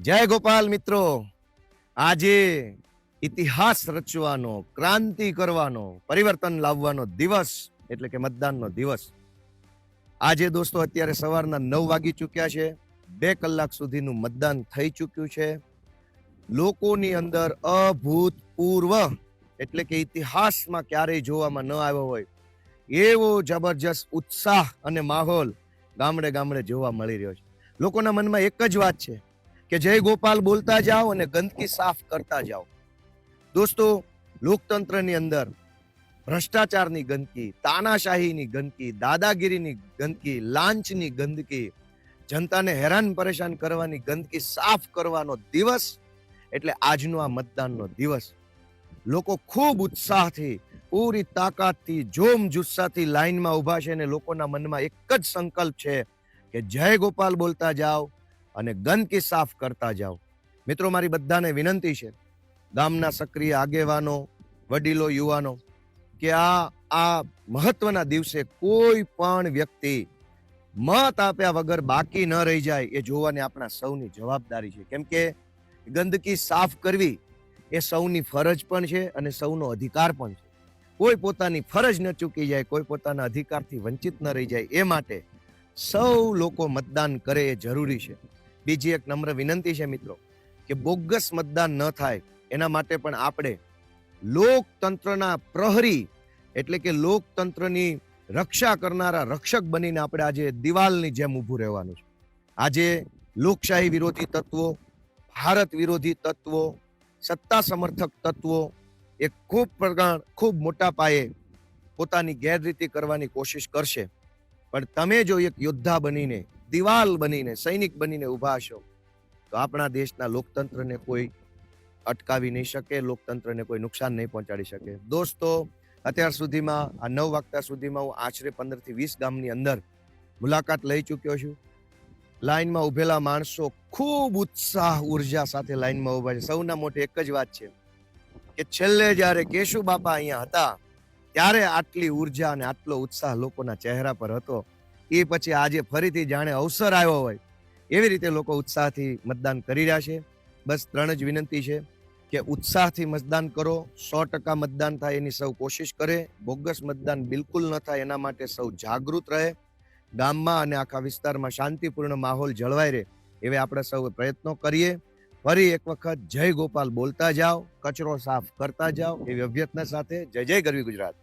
જય ગોપાલ મિત્રો. આજે ઇતિહાસ રચવાનો, ક્રાંતિ કરવાનો, પરિવર્તન લાવવાનો દિવસ એટલે કે મતદાનનો દિવસ. આજે દોસ્તો અત્યારે સવારના 9 વાગી ચૂક્યા છે. 2 કલાક સુધીનું મતદાન થઈ ચૂક્યું છે. લોકોની અંદર અભૂતપૂર્વ એટલે કે ઇતિહાસમાં ક્યારેય જોવામાં ન આવ્યો હોય એવો જબરજસ્ત ઉત્સાહ અને માહોલ ગામડે ગામડે જોવા મળી રહ્યો છે. લોકોના મનમાં એક જ વાત છે કે જય ગોપાલ બોલતા જાઓ અને ગંદકી સાફ કરતા જાઓ. દોસ્તો, લોકતંત્રની અંદર ભ્રષ્ટાચારની ગંદકી, તાનાશાહીની ગંદકી, દાદાગીરીની ગંદકી, લાંચની ગંદકી, જનતાને હેરાન પરેશાન કરવાની ગંદકી સાફ કરવાનો દિવસ એટલે આજનો આ મતદાનનો દિવસ. લોકો ખૂબ ઉત્સાહથી, પૂરી તાકાતથી, જોમ જુસ્સાથી લાઈનમાં ઊભા છે અને લોકોના મનમાં એક જ સંકલ્પ છે કે જય ગોપાલ બોલતા જાઓ અને ગંદકી સાફ કરતા જાઓ. મિત્રો, મારી બધાને વિનંતી છે, ગામના સક્રિય આગેવાનો, વડીલો, યુવાનો, કે આ મહત્વના દિવસે કોઈ પણ વ્યક્તિ મત આપ્યા વગર બાકી ન રહી જાય એ જોવાની આપણા સૌની જવાબદારી છે. કેમ કે ગંદકી સાફ કરવી એ સૌની ફરજ પણ છે અને સૌનો અધિકાર પણ છે. કોઈ પોતાની ફરજ ન ચૂકી જાય, કોઈ પોતાના અધિકારથી વંચિત ન રહી જાય, એ માટે સૌ લોકો મતદાન કરે એ જરૂરી છે. બીજી એક નમ્ર વિનંતી છે મિત્રો, કે બોગસ મતદાન ન થાય એના માટે પણ આપણે લોકતંત્રના પ્રહરી એટલે કે લોકતંત્રની રક્ષા કરનારા રક્ષક બનીને આપણે આજે દિવાલની જેમ ઊભું રહેવાનું છે. આજે લોકશાહી વિરોધી તત્વો, ભારત વિરોધી તત્વો, સત્તા સમર્થક તત્વો એ ખૂબ મોટા પાયે પોતાની ગેરરીતિ કરવાની કોશિશ કરશે. પણ તમે જો એક યોદ્ધા બનીને, દિવાલ બનીને, સૈનિક બનીને ઊભા હશો તો આપણા દેશના લોકતંત્રને કોઈ અટકાવી નહીં શકે, લોકતંત્રને કોઈ નુકસાન નહીં પહોંચાડી શકે. દોસ્તો, અત્યાર સુધીમાં આ 9 વાગ્યા સુધીમાં હું આશરે 15 થી 20 ગામની અંદર મુલાકાત લઈ ચૂક્યો છું. લાઈનમાં ઉભેલા માણસો ખૂબ ઉત્સાહ, ઉર્જા સાથે લાઈનમાં ઉભા છે. સૌના મોઢે એક જ વાત છે કે છેલ્લે જ્યારે કેશુ બાપા અહીંયા હતા ત્યારે આટલી ઉર્જા અને આટલો ઉત્સાહ લોકોના ચહેરા પર હતો. એ પછી આજે ફરીથી જાણે અવસર આવ્યો હોય એવી રીતે લોકો ઉત્સાહથી મતદાન કરી રહ્યા છે. બસ 3 જ વિનંતી છે કે ઉત્સાહથી મતદાન કરો, 100% મતદાન થાય એની સૌ કોશિશ કરે, બોગસ મતદાન બિલકુલ ન થાય એના માટે સૌ જાગૃત રહે, ગામમાં અને આખા વિસ્તારમાં શાંતિપૂર્ણ માહોલ જળવાઈ રહે એવે આપણે સૌ પ્રયત્નો કરીએ. ફરી એક વખત જય ગોપાલ બોલતા જાઓ, કચરો સાફ કરતા જાઓ એવી અભ્યર્થના સાથે જય જય ગરવી ગુજરાત.